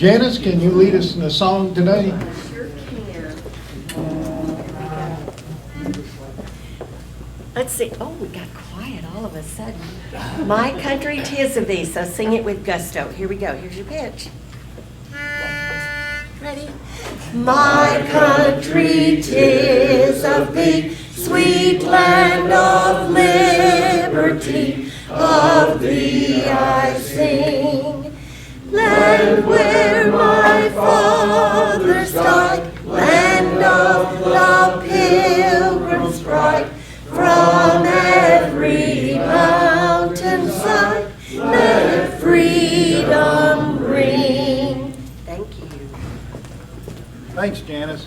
Janice, can you lead us in a song today? Sure can. Let's see. Oh, we got quiet all of a sudden. My country 'tis of thee, so sing it with gusto. Here we go. Here's your pitch. Ready? My country 'tis of thee, sweet land of liberty. Of thee I sing. Land where my fathers died, land of the pilgrims bright. From every mountainside, let freedom ring. Thank you. Thanks, Janice.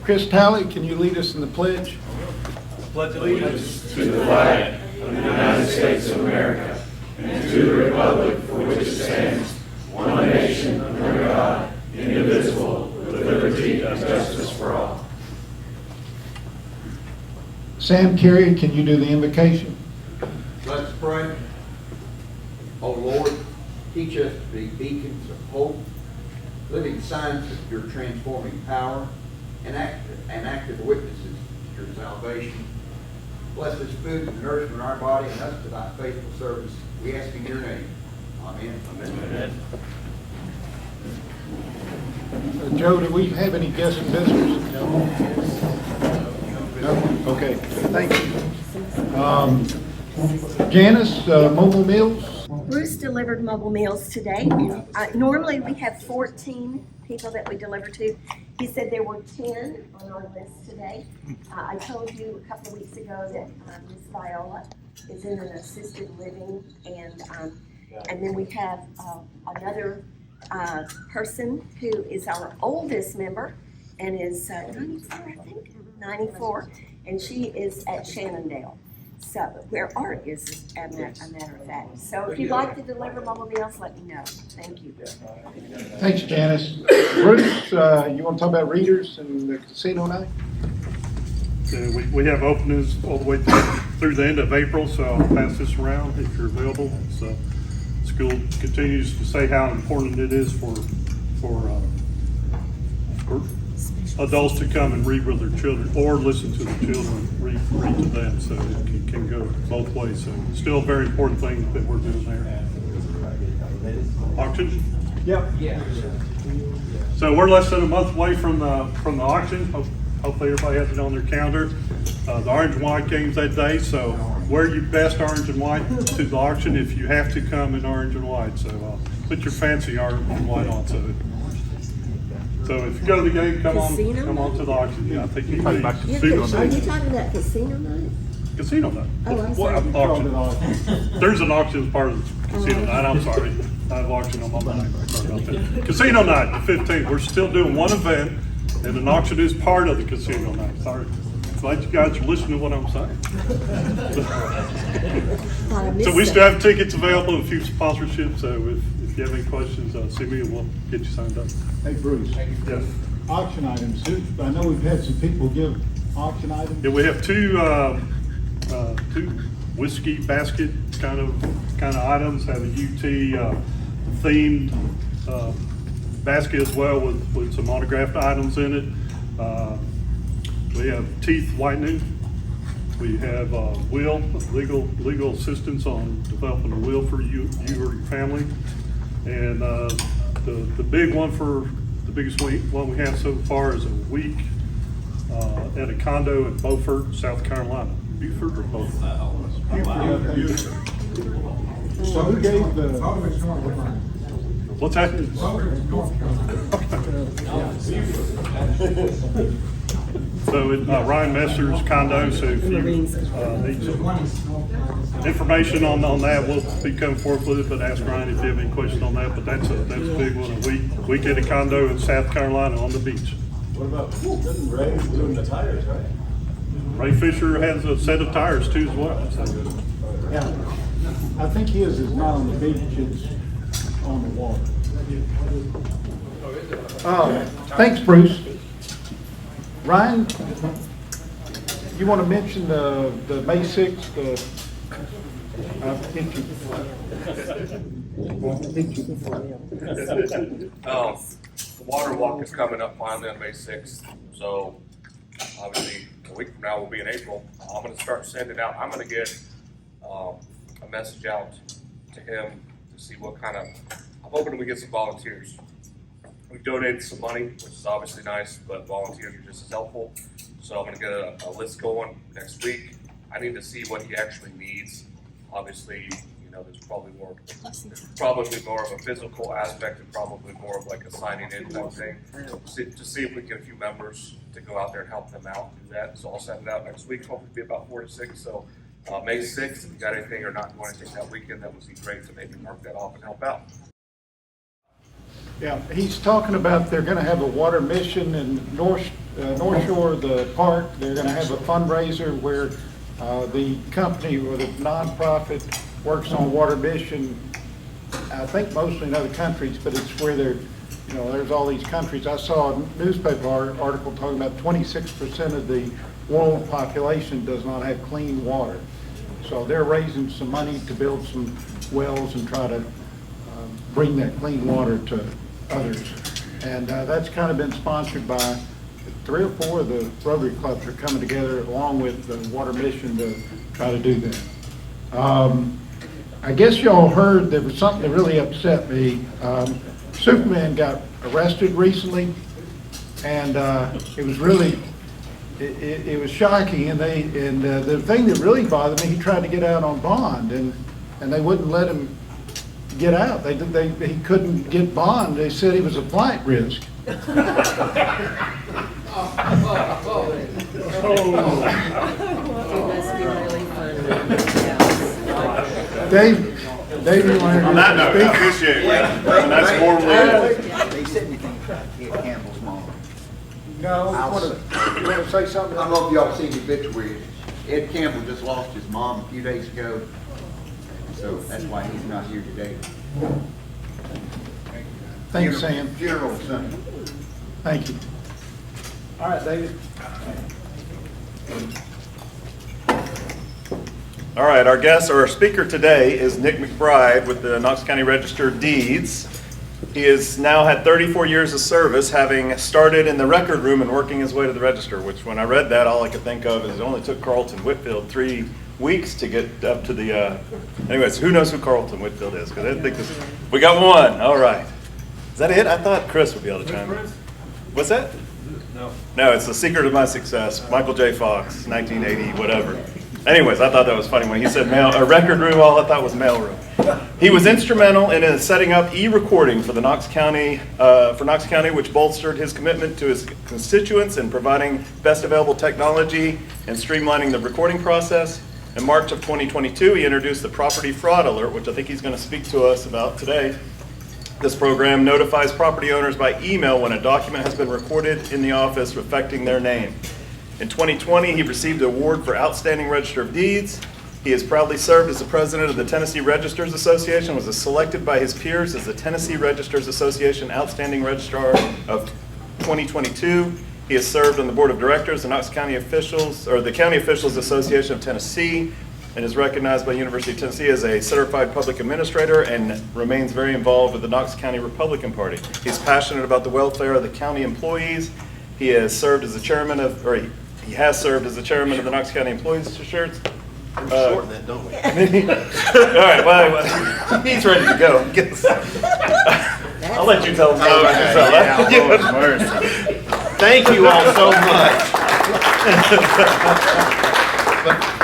Chris Talley, can you lead us in the pledge? Pledge allegiance to the flag of the United States of America and to the republic for which it stands, one nation under God, indivisible, with liberty and justice for all. Sam Carey, can you do the invocation? Let's pray. Oh Lord, teach us to be beacons of hope, living signs of your transforming power, and active witnesses to your salvation. Bless this food and nourishment in our body and us to thy faithful service. We ask in your name. Amen. Amen. Joe, do we have any guest visitors? No? Okay, thank you. Janice, mobile meals? Bruce delivered mobile meals today. And, normally we have 14 people that we deliver to. He said there were 10 on our list today. I told you a couple of weeks ago that Miss Viola is in an assisted living, and then we have another person who is our oldest member and is 94, I think, 94, and she is at Shannondale. So, where Art is, a matter of fact. So, if you'd like to deliver mobile meals, let me know. Thank you. Thanks, Janice. Bruce, you want to talk about readers and the casino night? We have openings all the way through the end of April, so I'll pass this around if you're available. So, school continues to say how important it is for adults to come and read with their children or listen to the children read to them, so it can go both ways. So still a very important thing that we're doing there. Auction? Yep. So we're less than a month away from the auction. Hopefully everybody has it on their calendar. The orange and white game's that day, so wear your best orange and white to the auction if you have to come in orange and white. So put your fancy orange and white on. So if you go to the game, come on to the auction. Yeah, I think you can. Are you talking about casino night? Casino night. Oh, I'm sorry. Auction. There's an auction as part of the casino night. I'm sorry. I have auction on my mind. Sorry about that. Casino night, the 15th. We're still doing one event, and an auction is part of the casino night. Sorry. Glad you guys are listening to what I'm saying. So we still have tickets available and a few sponsorships. So if you have any questions, see me and we'll get you signed up. Hey, Bruce. Yes. Auction items. I know we've had some people give auction items. Yeah, we have two whiskey basket kind of items. Have a UT themed basket as well with some autographed items in it. We have teeth whitening. We have legal assistance on developing a will for you or your family. And the big one the biggest one we have so far is a week at a condo in Beaufort, South Carolina. Beaufort or Beaufort? So who gave the... What's that? So Ryan Messer's condo, so if you need some information on that, we'll be coming forth with it, but ask Ryan if you have any questions on that. But that's a big one, a week at a condo in South Carolina on the beach. What about, doesn't Ray doing the tires, right? Ray Fisher has a set of tires too as well. So. Yeah, I think his is not on the beach, it's on the water. Thanks, Bruce. Ryan, you want to mention the May 6th? The water walk is coming up finally on May 6th, so obviously a week from now we'll be in April. I'm going to start sending out, I'm going to get a message out to him to see what kind of, I'm hoping we get some volunteers. We've donated some money, which is obviously nice, but volunteers are just as helpful. So I'm going to get a list going next week. I need to see what he actually needs. Obviously, you know, there's probably more of a physical aspect and probably more of like a signing in type thing. To see if we can get a few members to go out there and help them out and do that. So I'll send it out next week. Hopefully it'll be about 4 to 6. So May 6th, if you got anything or not going to take that weekend, that would be great to maybe mark that off and help out. Yeah, he's talking about they're gonna have a water mission in North Shore of the park. They're gonna have a fundraiser where the company or the nonprofit works on water mission, I think mostly in other countries, but it's where they're, you know, there's all these countries. I saw a newspaper article talking about 26% of the world population does not have clean water. So they're raising some money to build some wells and try to bring that clean water to others. And that's kind of been sponsored by 3 or 4 of the Rotary clubs are coming together along with the water mission to try to do that. I guess y'all heard there was something that really upset me. Superman got arrested recently, and it was really, it was shocking. And the thing that really bothered me, he tried to get out on bond, and they wouldn't let him get out. He couldn't get bond. They said he was a flight risk. Dave, you want to On that note, I appreciate it. And that's formally. He said anything about Ed Campbell's mom. No, you want to say something? I don't know if y'all seen the obituary. Ed Campbell just lost his mom a few days ago, so that's why he's not here today. Thanks, Sam. Funeral Sunday. Thank you. All right, David. All right, our guest or our speaker today is Nick McBride with the Knox County Register of Deeds. He has now had 34 years of service, having started in the record room and working his way to the register, which when I read that, all I could think of is it only took Carlton Whitfield 3 weeks to get up to the, anyways, who knows who Carlton Whitfield is? Because I didn't think this, we got one, all right. Is that it? I thought Chris would be able to chime in. What's that? No, it's The Secret of My Success, Michael J. Fox, 1980, whatever. Anyways, I thought that was funny when he said a record room, all I thought was mailroom. He was instrumental in setting up e-recording for the Knox County, which bolstered his commitment to his constituents and providing best available technology and streamlining the recording process. In March of 2022, he introduced the Property Fraud Alert, which I think he's going to speak to us about today. This program notifies property owners by email when a document has been recorded in the office affecting their name. In 2020, he received an award for Outstanding Register of Deeds. He has proudly served as the president of the Tennessee Registers Association, was selected by his peers as the Tennessee Registers Association Outstanding Registrar of 2022. He has served on the board of directors of Knox County Officials, or the County Officials Association of Tennessee, and is recognized by the University of Tennessee as a certified public administrator and remains very involved with the Knox County Republican Party. He's passionate about the welfare of the county employees. He has served as the chairman of, or he has served as the chairman of the Knox County Employees Shirts. Shorten that, don't we? All right, well, he's ready to go. I'll let you tell him. Thank you all so much.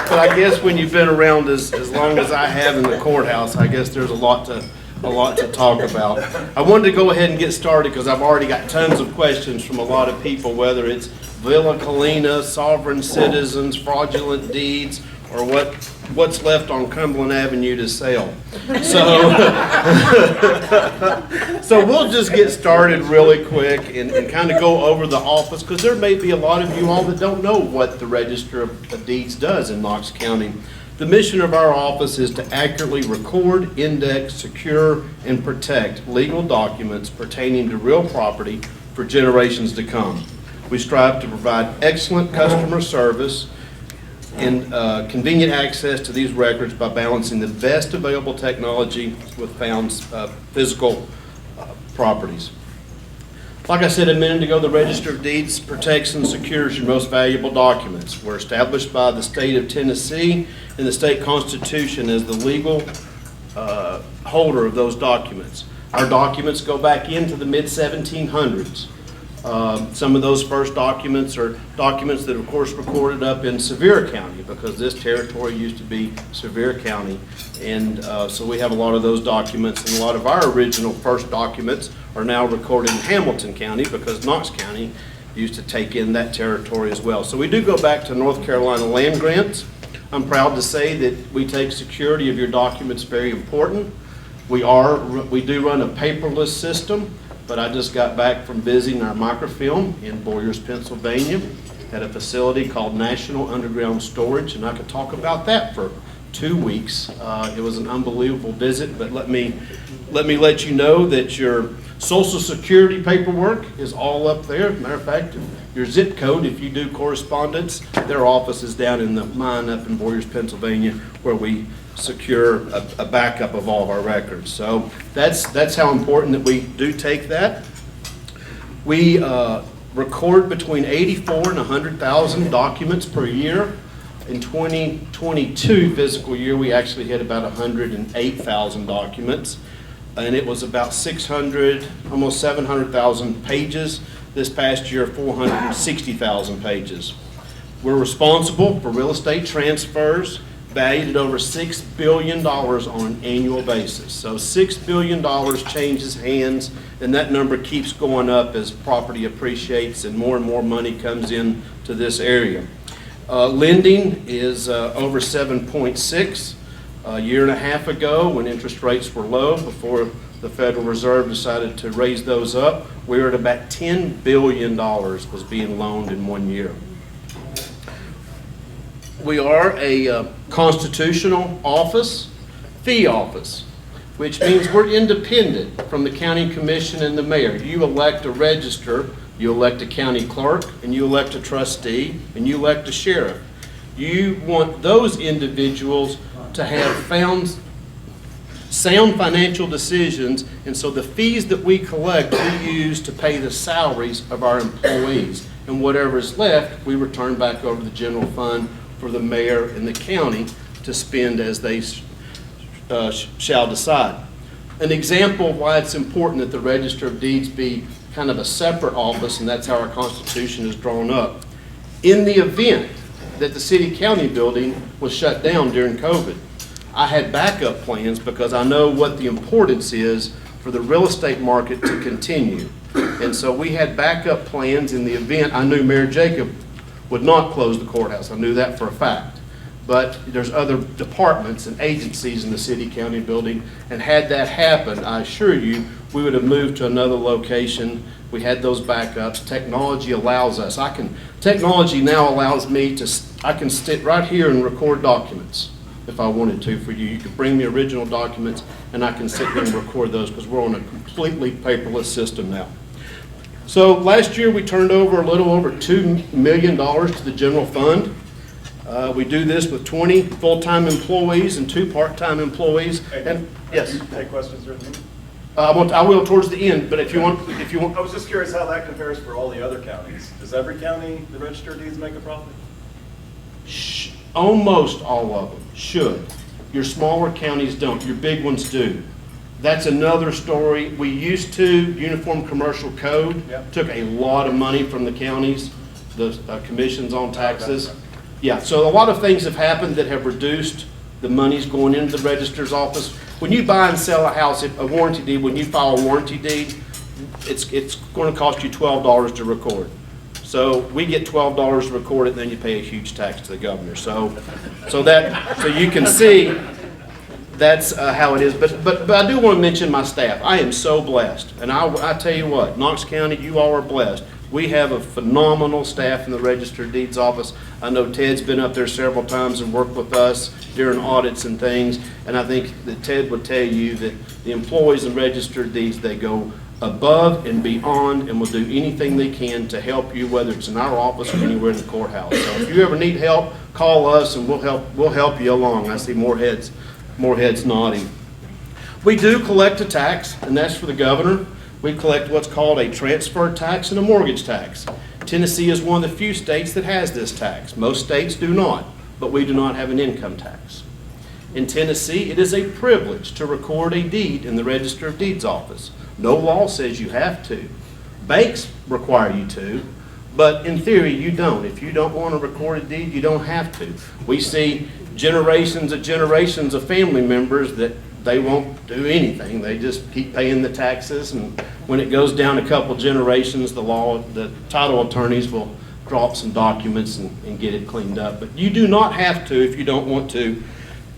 But I guess when you've been around as long as I have in the courthouse, I guess there's a lot to talk about. I wanted to go ahead and get started because I've already got tons of questions from a lot of people, whether it's Villa Colina, sovereign citizens, fraudulent deeds, or what's left on Cumberland Avenue to sell. So we'll just get started really quick and kind of go over the office, because there may be a lot of you all that don't know what the Register of Deeds does in Knox County. The mission of our office is to accurately record, index, secure, and protect legal documents pertaining to real property for generations to come. We strive to provide excellent customer service and convenient access to these records by balancing the best available technology with found physical properties. Like I said a minute ago, the Register of Deeds protects and secures your most valuable documents. We're established by the state of Tennessee and the state constitution as the legal holder of those documents. Our documents go back into the mid-1700s. Some of those first documents are documents that, of course, recorded up in Sevier County, because this territory used to be Sevier County. And so we have a lot of those documents, and a lot of our original first documents are now recorded in Hamilton County, because Knox County used to take in that territory as well. So we do go back to North Carolina land grants. I'm proud to say that we take security of your documents very important. We do run a paperless system, but I just got back from visiting our microfilm in Boyers, Pennsylvania, at a facility called National Underground Storage, and I could talk about that for 2 weeks. It was an unbelievable visit, but let me let you know that your Social Security paperwork is all up there. Matter of fact, your zip code, if you do correspondence, their office is down in the mine up in Boyers, Pennsylvania, where we secure a backup of all of our records. So that's how important that we do take that. We record between 84 and 100,000 documents per year. In 2022 fiscal year, we actually hit about 108,000 documents, and it was about 600, almost 700,000 pages. This past year, 460,000 pages. We're responsible for real estate transfers valued at over $6 billion on an annual basis. So $6 billion changes hands, and that number keeps going up as property appreciates and more money comes in to this area. Lending is over 7.6. A year and a half ago, when interest rates were low, before the Federal Reserve decided to raise those up, we were at about $10 billion was being loaned in 1 year. We are a constitutional office, fee office, which means we're independent from the county commission and the mayor. You elect a register, you elect a county clerk, and you elect a trustee, and you elect a sheriff. You want those individuals to have found sound financial decisions, and so the fees that we collect we use to pay the salaries of our employees, and whatever is left we return back over the general fund for the mayor and the county to spend as they shall decide. An example of why it's important that the Register of Deeds be kind of a separate office, and that's how our Constitution is drawn up. In the event that the city-county building was shut down during COVID, I had backup plans because I know what the importance is for the real estate market to continue. And so we had backup plans in the event. I knew Mayor Jacob would not close the courthouse. I knew that for a fact. But there's other departments and agencies in the city-county building, and had that happened, I assure you, we would have moved to another location. We had those backups. Technology allows us. Technology now allows me I can sit right here and record documents if I wanted to for you. You could bring me original documents, and I can sit here and record those because we're on a completely paperless system now. So last year we turned over a little over $2 million to the general fund. We do this with 20 full-time employees and 2 part-time employees. And yes, Any questions or anything? I will towards the end. But if you want, I was just curious how that compares for all the other counties. Does every county, the Register of Deeds, make a profit? Almost all of them should. Your smaller counties don't. Your big ones do. That's another story. We used to, Uniform Commercial Code took a lot of money from the counties, the commissions on taxes. Yeah, so a lot of things have happened that have reduced the monies going into the registrar's office. When you buy and sell a house, a warranty deed, when you file a warranty deed, it's going to cost you $12 to record. So we get $12 to record it, and then you pay a huge tax to the governor. So you can see that's how it is. But I do want to mention my staff. I am so blessed, and I tell you what, Knox County, you all are blessed. We have a phenomenal staff in the Register of Deeds office. I know Ted's been up there several times and worked with us during audits and things, and I think that Ted would tell you that the employees in Register of Deeds, they go above and beyond and will do anything they can to help you, whether it's in our office or anywhere in the courthouse. So if you ever need help, call us and we'll help you along. I see more heads nodding. We do collect a tax, and that's for the governor. We collect what's called a transfer tax and a mortgage tax. Tennessee is one of the few states that has this tax. Most states do not, but we do not have an income tax. In Tennessee, it is a privilege to record a deed in the Register of Deeds office. No law says you have to. Banks require you to, but in theory, you don't. If you don't want to record a deed, you don't have to. We see generations of family members that they won't do anything. They just keep paying the taxes, and when it goes down a couple generations, the title attorneys will drop some documents and get it cleaned up. But you do not have to if you don't want to.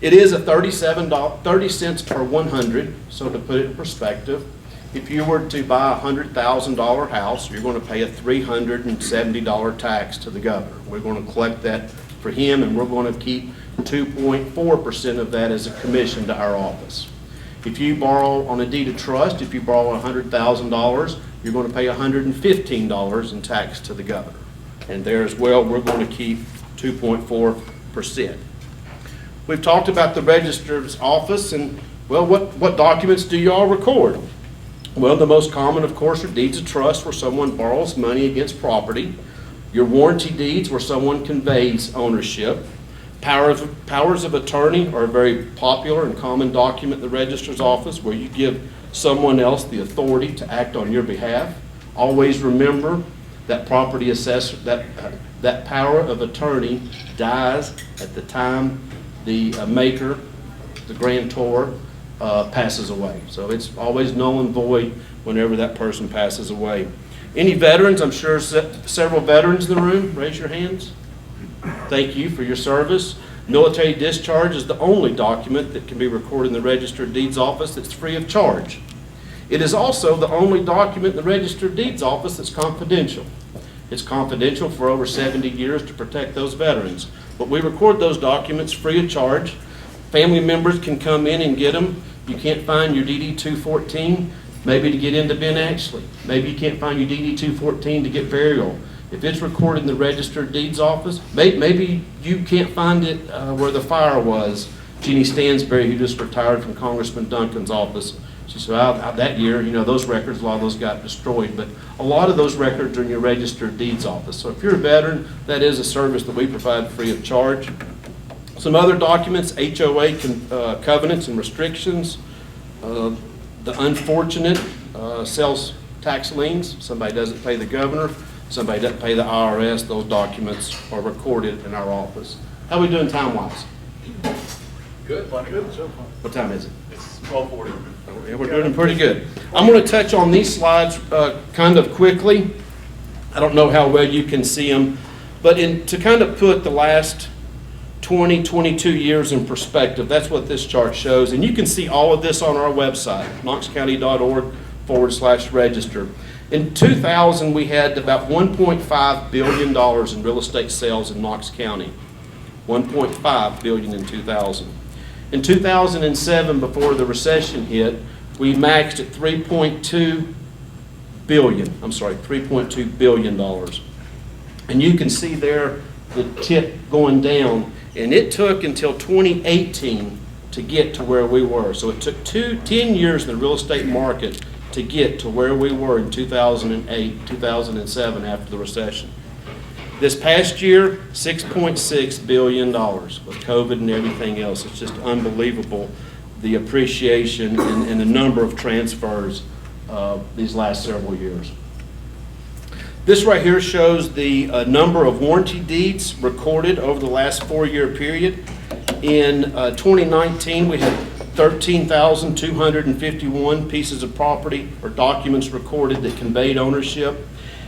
It is a 30 cents per 100, so to put it in perspective, if you were to buy a $100,000 house, you're going to pay a $370 tax to the governor. We're going to collect that for him, and we're going to keep 2.4% of that as a commission to our office. If you borrow on a deed of trust, if you borrow $100,000, you're going to pay $115 in tax to the governor. And there as well, we're going to keep 2.4%. We've talked about the registrar's office, and well, what documents do you all record? Well, the most common, of course, are deeds of trust where someone borrows money against property. Your warranty deeds where someone conveys ownership. Powers of attorney are a very popular and common document in the registrar's office where you give someone else the authority to act on your behalf. Always remember that property assessor, that power of attorney dies at the time the maker, the grantor, passes away. So it's always null and void whenever that person passes away. Any veterans? I'm sure several veterans in the room. Raise your hands. Thank you for your service. Military discharge is the only document that can be recorded in the Register of Deeds office that's free of charge. It is also the only document in the Register of Deeds office that's confidential. It's confidential for over 70 years to protect those veterans. But we record those documents free of charge. Family members can come in and get them. You can't find your DD 214, maybe to get into Ben Ashley. Maybe you can't find your DD 214 to get burial. If it's recorded in the Register of Deeds office, maybe you can't find it where the fire was. Jeannie Stansberry, who just retired from Congressman Duncan's office, she said, that year, those records, a lot of those got destroyed, but a lot of those records are in your Register of Deeds office. So if you're a veteran, that is a service that we provide free of charge. Some other documents, HOA covenants and restrictions, the unfortunate sales tax liens, somebody doesn't pay the governor, somebody doesn't pay the IRS, those documents are recorded in our office. How are we doing time-wise? Good, plenty good. What time is it? It's 12:40. Yeah, we're doing pretty good. I'm going to touch on these slides kind of quickly. I don't know how well you can see them, but to kind of put the last 20, 22 years in perspective, that's what this chart shows. And you can see all of this on our website, knoxcounty.org/register. In 2000, we had about $1.5 billion in real estate sales in Knox County. $1.5 billion in 2000. In 2007, before the recession hit, we maxed at $3.2 billion. $3.2 billion. And you can see there the tip going down. And it took until 2018 to get to where we were. So it took 10 years in the real estate market to get to where we were in 2008, 2007 after the recession. This past year, $6.6 billion with COVID and everything else. It's just unbelievable, the appreciation and the number of transfers these last several years. This right here shows the number of warranty deeds recorded over the last 4-year period. In 2019, we had 13,251 pieces of property or documents recorded that conveyed ownership.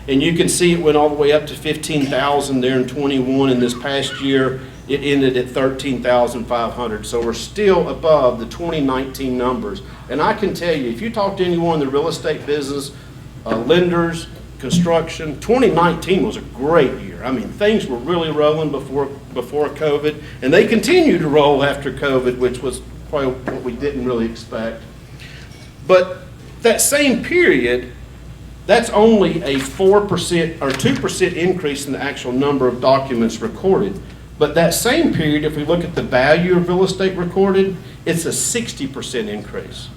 And you can see it went all the way up to 15,000 there in 21, and this past year it ended at 13,500. So we're still above the 2019 numbers. And I can tell you, if you talk to anyone in the real estate business, lenders, construction, 2019 was a great year. I mean, things were really rolling before COVID, and they continue to roll after COVID, which was probably what we didn't really expect. But That same period, that's only a 4% or 2% increase in the actual number of documents recorded. But that same period, if we look at the value of real estate recorded, it's a 60% increase.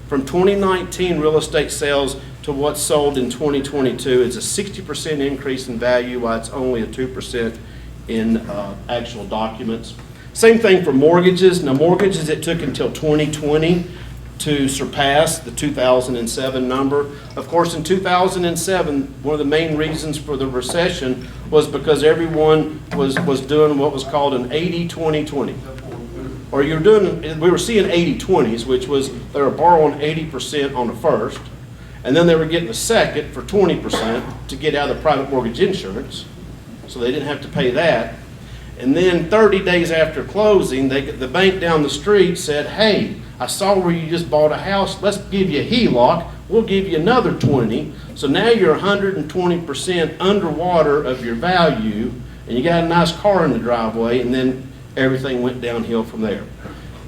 From 2019 real estate sales to what's sold in 2022, it's a 60% increase in value, while it's only a 2% in actual documents. Same thing for mortgages. Now, mortgages, it took until 2020 to surpass the 2007 number. Of course, in 2007, one of the main reasons for the recession was because everyone was doing what was called an 80-20-20. Or we were seeing 80-20s, which was they were borrowing 80% on the first, and then they were getting the second for 20% to get out of the private mortgage insurance, so they didn't have to pay that. And then 30 days after closing, the bank down the street said, hey, I saw where you just bought a house, let's give you a HELOC, we'll give you another 20. So now you're 120% underwater of your value, and you got a nice car in the driveway, and then everything went downhill from there.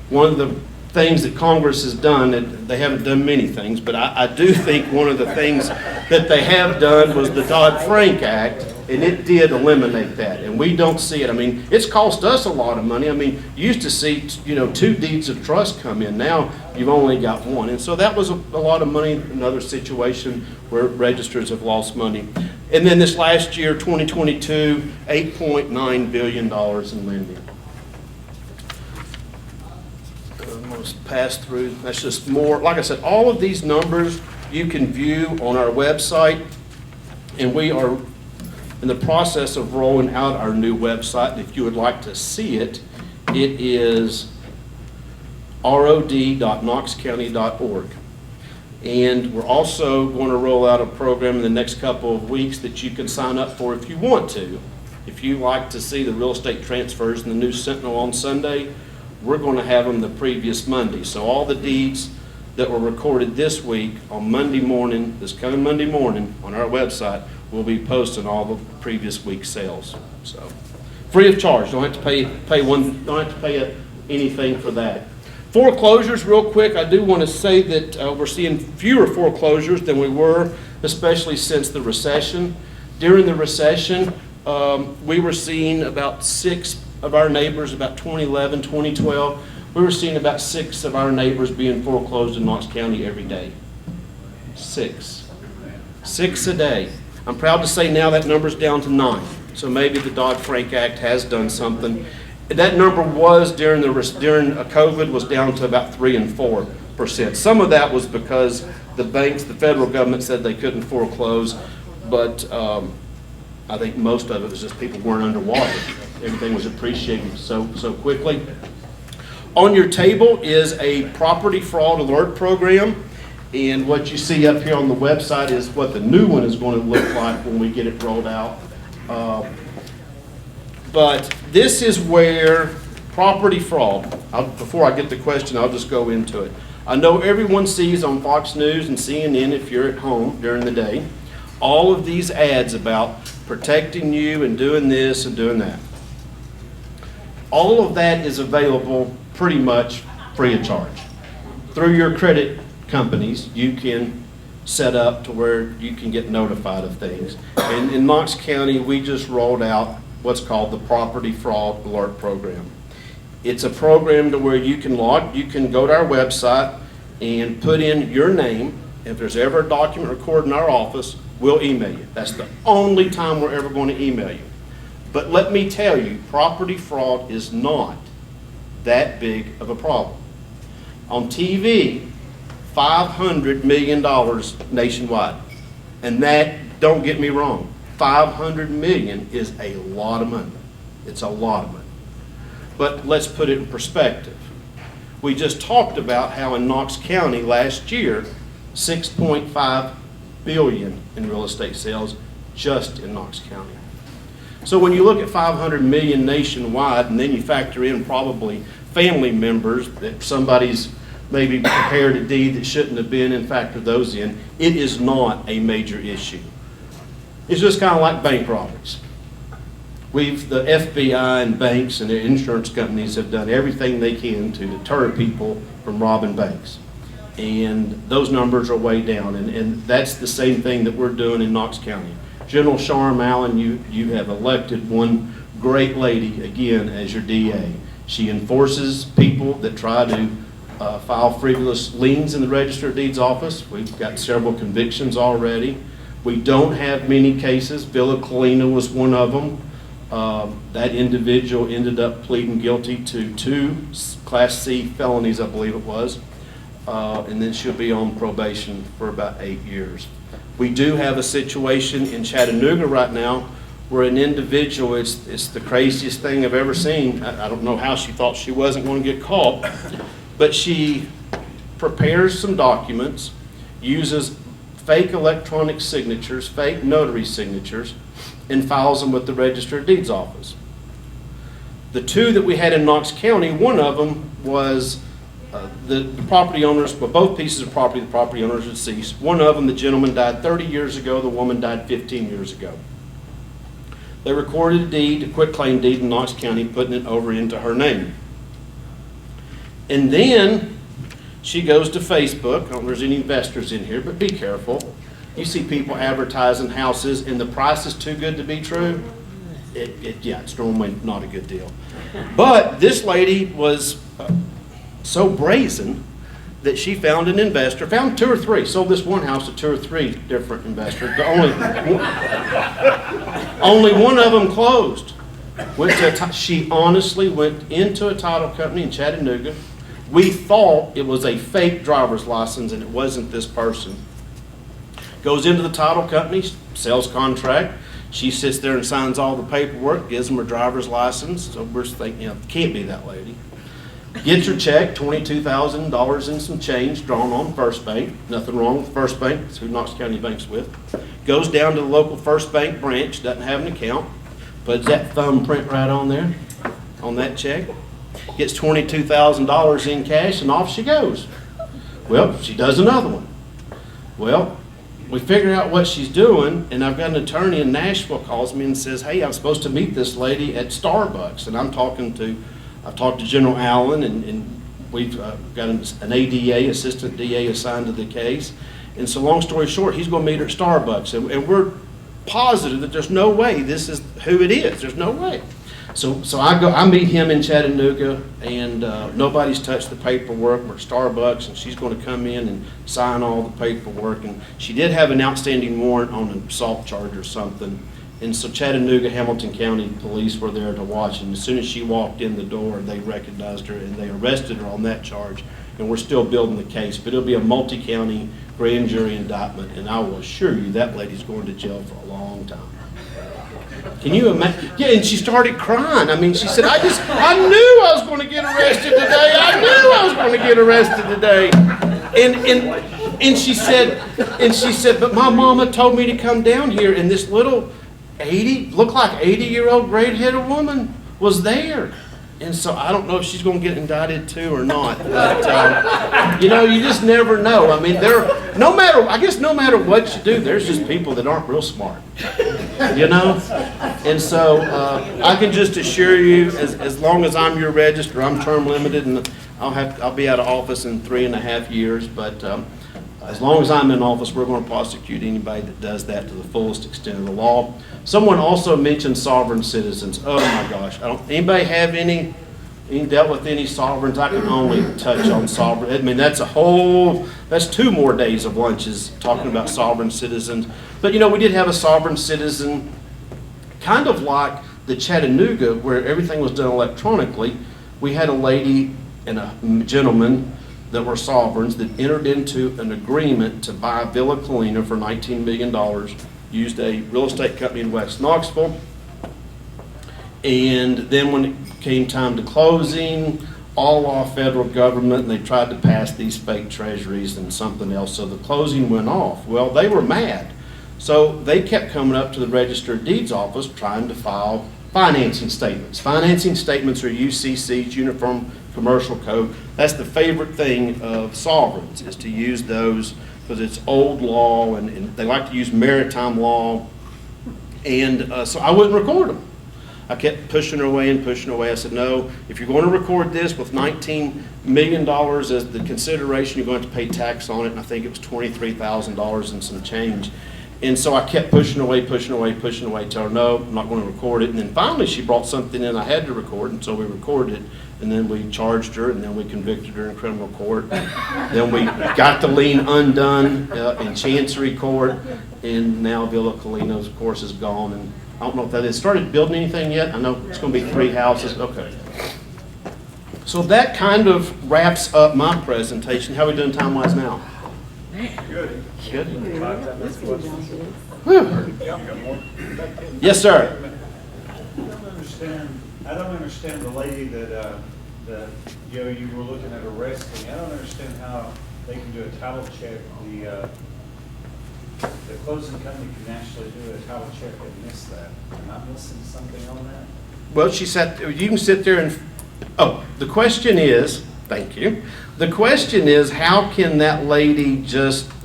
One of the things that Congress has done, and they haven't done many things, but I do think one of the things that they have done was the Dodd-Frank Act, and it did eliminate that, and we don't see it. I mean, it's cost us a lot of money. I mean, you used to see, 2 deeds of trust come in. Now you've only got one, and so that was a lot of money. Another situation where registers have lost money. And then this last year, 2022, $8.9 billion in lending. Almost pass through. That's just more. Like I said, all of these numbers you can view on our website, and we are in the process of rolling out our new website. And if you would like to see it, it is rod.knoxcounty.org. And we're also going to roll out a program in the next couple of weeks that you can sign up for if you want to. If you like to see the real estate transfers in the New Sentinel on Sunday, we're going to have them the previous Monday. So all the deeds that were recorded this week on Monday morning, this coming Monday morning on our website, we'll be posting all the previous week's sales. So free of charge. Don't have to pay anything for that. Foreclosures, real quick, I do want to say that we're seeing fewer foreclosures than we were, especially since the recession. During the recession, we were seeing about 6 of our neighbors, about 2011, 2012, we were seeing about 6 of our neighbors being foreclosed in Knox County every day. 6 a day. I'm proud to say now that number's down to 9. So maybe the Dodd-Frank Act has done something. That number was during COVID was down to about 3 and 4%. Some of that was because the banks, the federal government said they couldn't foreclose, but I think most of it was just people weren't underwater. Everything was appreciating so quickly. On your table is a property fraud alert program. And what you see up here on the website is what the new one is going to look like when we get it rolled out. But this is where property fraud, before I get the question, I'll just go into it. I know everyone sees on Fox News and CNN, if you're at home during the day, all of these ads about protecting you and doing this and doing that. All of that is available pretty much free of charge. Through your credit companies, you can set up to where you can get notified of things. And in Knox County, we just rolled out what's called the Property Fraud Alert Program. It's a program to where you can go to our website and put in your name. If there's ever a document recorded in our office, we'll email you. That's the only time we're ever going to email you. But let me tell you, property fraud is not that big of a problem. On TV, $500 million nationwide. And that, don't get me wrong, $500 million is a lot of money. It's a lot of money. But let's put it in perspective. We just talked about how in Knox County last year, $6.5 billion in real estate sales just in Knox County. So when you look at $500 million nationwide, and then you factor in probably family members that somebody's maybe prepared a deed that shouldn't have been and factor those in, it is not a major issue. It's just kind of like bank robberies. The FBI and banks and the insurance companies have done everything they can to deter people from robbing banks. And those numbers are way down, and that's the same thing that we're doing in Knox County. General Sharm Allen, you have elected one great lady, again, as your DA. She enforces people that try to file frivolous liens in the Register of Deeds office. We've got several convictions already. We don't have many cases. Villa Colina was one of them. That individual ended up pleading guilty to 2 Class C felonies, I believe it was. And then she'll be on probation for about 8 years. We do have a situation in Chattanooga right now where an individual, it's the craziest thing I've ever seen. I don't know how she thought she wasn't going to get caught, but she prepares some documents, uses fake electronic signatures, fake notary signatures, and files them with the Register of Deeds office. The 2 that we had in Knox County, one of them was the property owners, but both pieces of property, the property owners are deceased. One of them, the gentleman died 30 years ago, the woman died 15 years ago. They recorded a deed, a quitclaim deed in Knox County, putting it over into her name. And then she goes to Facebook. I don't know if there's any investors in here, but be careful. You see people advertising houses and the price is too good to be true. It's normally not a good deal. But this lady was so brazen that she found an investor, found 2 or 3, sold this one house to 2 or 3 different investors. But only one of them closed. She honestly went into a title company in Chattanooga. We thought it was a fake driver's license and it wasn't this person. Goes into the title company, sales contract. She sits there and signs all the paperwork, gives them her driver's license. So we're thinking, it can't be that lady. Gets her check, $22,000 and some change drawn on First Bank. Nothing wrong with First Bank, it's who Knox County banks with. Goes down to the local First Bank branch, doesn't have an account, puts that thumbprint right on there, on that check. Gets $22,000 in cash and off she goes. Well, she does another one. Well, we figure out what she's doing, and I've got an attorney in Nashville calls me and says, hey, I'm supposed to meet this lady at Starbucks. And I've talked to General Allen, and we've got an ADA, assistant DA assigned to the case. And so long story short, he's going to meet her at Starbucks. And we're positive that there's no way this is who it is. There's no way. So I meet him in Chattanooga, and nobody's touched the paperwork. We're at Starbucks, and she's going to come in and sign all the paperwork. And she did have an outstanding warrant on an assault charge or something. And so Chattanooga, Hamilton County police were there to watch. And as soon as she walked in the door, they recognized her, and they arrested her on that charge. And we're still building the case. But it'll be a multi-county grand jury indictment, and I will assure you that lady's going to jail for a long time. Can you imagine? Yeah, and she started crying. I mean, she said, I knew I was going to get arrested today. I knew I was going to get arrested today. And she said, but my mama told me to come down here, and this little looked like 80-year-old gray-headed woman was there. And so I don't know if she's going to get indicted too or not. But, you just never know. I mean, no matter what you do, there's just people that aren't real smart. And so I can just assure you, as long as I'm your register, I'm term limited, and I'll be out of office in 3.5 years. But as long as I'm in office, we're going to prosecute anybody that does that to the fullest extent of the law. Someone also mentioned sovereign citizens. Oh my gosh! Anybody have any dealt with any sovereigns? I can only touch on sovereign. I mean, that's 2 more days of lunches talking about sovereign citizens. But we did have a sovereign citizen, kind of like the Chattanooga, where everything was done electronically. We had a lady and a gentleman that were sovereigns that entered into an agreement to buy Villa Colina for $19 million, used a real estate company in West Knoxville. And then when it came time to closing, all off federal government, and they tried to pass these fake treasuries and something else, so the closing went off. Well, they were mad. So they kept coming up to the Register of Deeds office trying to file financing statements. Financing statements are UCC's, Uniform Commercial Code. That's the favorite thing of sovereigns, is to use those because it's old law, and they like to use maritime law. And so I wouldn't record them. I kept pushing her away and pushing her away. I said, no, if you're going to record this with $19 million as the consideration, you're going to pay tax on it. And I think it was $23,000 and some change. And so I kept pushing away, tell her, no, I'm not going to record it. And then finally she brought something in I had to record, and so we recorded it. And then we charged her, and then we convicted her in criminal court. Then we got the lien undone in Chancery Court, and now Villa Colinos, of course, is gone. And I don't know if that is. Started building anything yet? I know it's going to be 3 houses. Okay. So that kind of wraps up my presentation. How are we doing time-wise now? Good. Good. Yeah. Whew. Yes, sir. I don't understand the lady that you were looking at arresting. I don't understand how they can do a title check. The closing company can actually do a title check and miss that. Am I missing something on that? Well, you can sit there and, the question is, thank you. The question is, how can that lady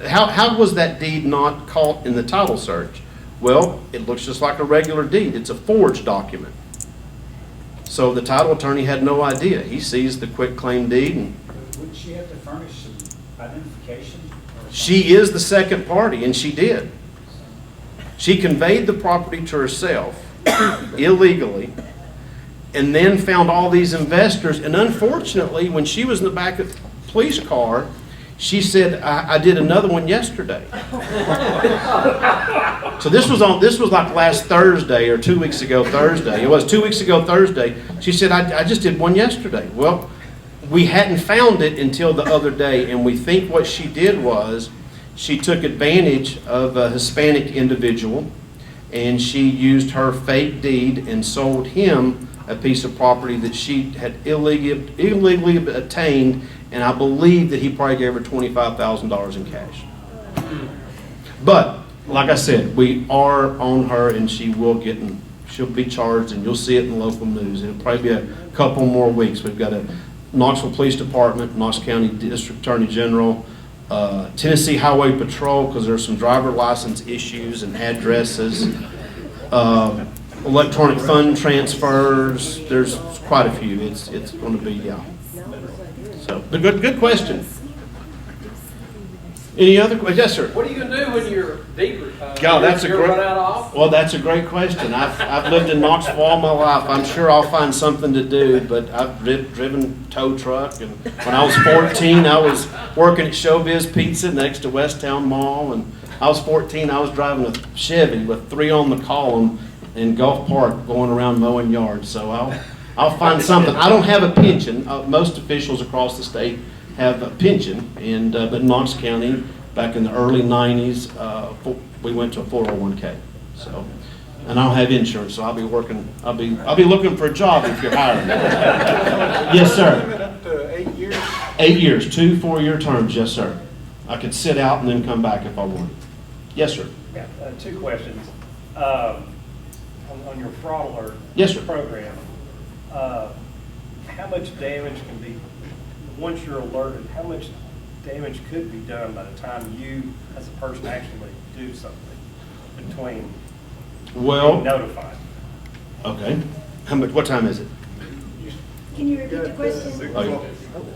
how was that deed not caught in the title search? Well, it looks just like a regular deed. It's a forged document. So the title attorney had no idea. He sees the quitclaim deed, and Wouldn't she have to furnish some identification? she is the second party, and she did. She conveyed the property to herself illegally, and then found all these investors. And unfortunately, when she was in the back of the police car, she said, I did another one yesterday. So this was like last Thursday or 2 weeks ago Thursday. It was 2 weeks ago Thursday. She said, I just did one yesterday. Well, we hadn't found it until the other day, and we think what she did was she took advantage of a Hispanic individual, and she used her fake deed and sold him a piece of property that she had illegally obtained, and I believe that he probably gave her $25,000 in cash. But like I said, we are on her, and she'll be charged, and you'll see it in the local news. It'll probably be a couple more weeks. We've got a Knoxville Police Department, Knox County District Attorney General, Tennessee Highway Patrol, because there's some driver license issues and addresses, electronic fund transfers. There's quite a few. It's going to be, yeah. So, but good question. Any other questions? Yes, sir. What are you going to do when you're deeper? God, that's a great. Run out of Well, that's a great question. I've lived in Knoxville all my life. I'm sure I'll find something to do. But I've driven tow truck, and when I was 14, I was working at Showbiz Pizza next to Westtown Mall, and I was 14. I was driving a Chevy with 3 on the column in Gulf Park, going around mowing yards. So I'll find something. I don't have a pension. Most officials across the state have a pension, and but in Knox County, back in the early 90s, we went to a 401k. So, and I don't have insurance, so I'll be working. I'll be looking for a job if you're hiring. Yes, sir. Up to 8 years? 8 years, 2 4-year terms. Yes, sir. I could sit out and then come back if I wanted. Yes, sir. Yeah, 2 questions. On your fraud alert Yes, sir. program, how much damage can be, once you're alerted, how much damage could be done by the time you, as a person, actually do something between being notified? Okay. How much? What time is it? Can you repeat the question?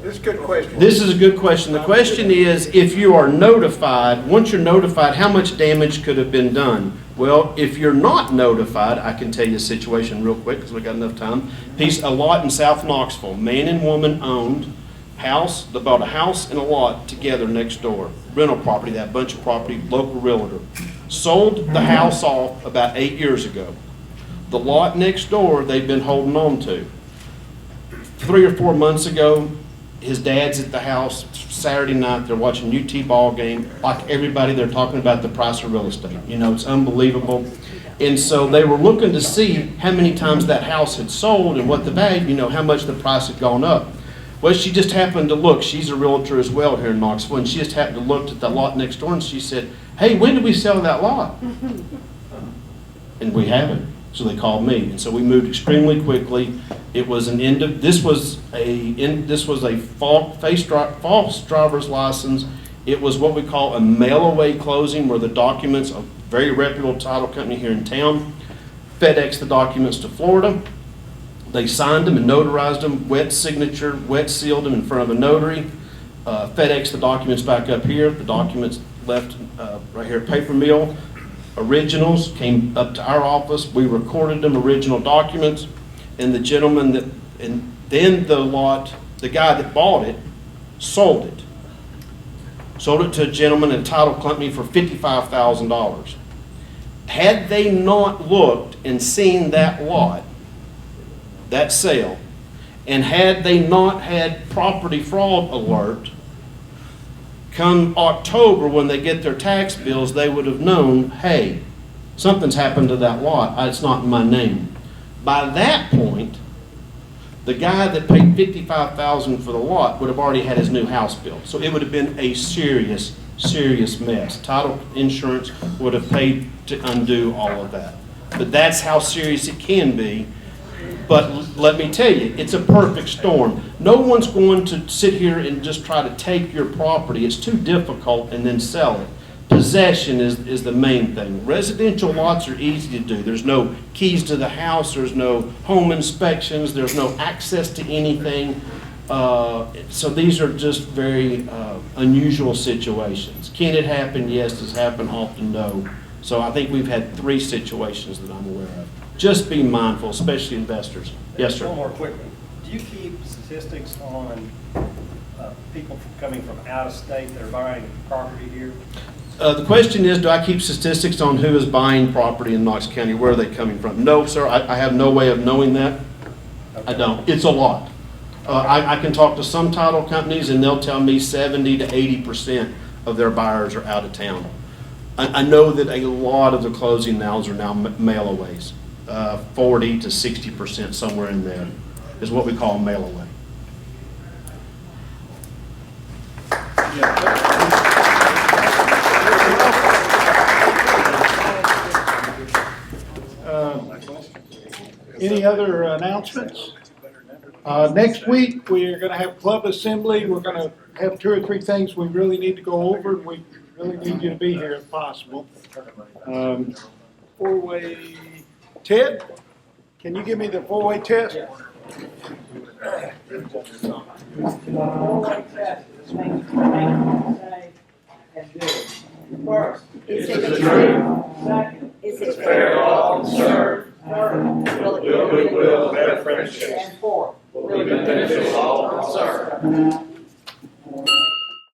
This is a good question. This is a good question. The question is, if you are notified, once you're notified, how much damage could have been done? Well, if you're not notified, I can tell you a situation real quick because we got enough time. A lot in South Knoxville, man and woman owned house. They bought a house and a lot together next door. Rental property, that bunch of property, local realtor. Sold the house off about 8 years ago. The lot next door, they've been holding on to. 3 or 4 months ago, his dad's at the house Saturday night. They're watching UT ball game. Like everybody, they're talking about the price of real estate. You know, it's unbelievable. And so they were looking to see how many times that house had sold and what the value, you know, how much the price had gone up. Well, she just happened to look. She's a realtor as well here in Knoxville, and she just happened to look at the lot next door, and she said, "Hey, when did we sell that lot?" And we haven't. So they called me, and so we moved extremely quickly. It was this was a false driver's license. It was what we call a mail-away closing, where the documents, a very reputable title company here in town, FedEx the documents to Florida. They signed them and notarized them, wet signature, wet sealed them in front of a notary. FedEx the documents back up here. The documents left right here at Paper Mill. Originals came up to our office. We recorded them, original documents. And the gentleman that, and then the guy that bought it sold it. Sold it to a gentleman at a title company for $55,000. Had they not looked and seen that lot, that sale, and had they not had property fraud alert, come October when they get their tax bills, they would have known, hey, something's happened to that lot. It's not in my name. By that point, the guy that paid $55,000 for the lot would have already had his new house built. So it would have been a serious, serious mess. Title insurance would have paid to undo all of that. But that's how serious it can be. But let me tell you, it's a perfect storm. No one's going to sit here and just try to take your property. It's too difficult and then sell it. Possession is the main thing. Residential lots are easy to do. There's no keys to the house, there's no home inspections, there's no access to anything. So these are just very unusual situations. Can it happen? Yes. Does it happen often? No. So I think we've had 3 situations that I'm aware of. Just be mindful, especially investors. Yes, sir. One more quick one. Do you keep statistics on people coming from out of state that are buying property here? The question is, do I keep statistics on who is buying property in Knox County? Where are they coming from? No, sir. I have no way of knowing that. Okay. I don't. It's a lot. I can talk to some title companies and they'll tell me 70 to 80% of their buyers are out of town. I know that a lot of the closing nows are now mail-aways. 40 to 60%, somewhere in there, is what we call mail-away. Any other announcements? Next week, we're going to have club assembly. We're going to have 2 or 3 things we really need to go over, and we really need you to be here if possible. 4-way, Ted, can you give me the 4-way test? Is it true?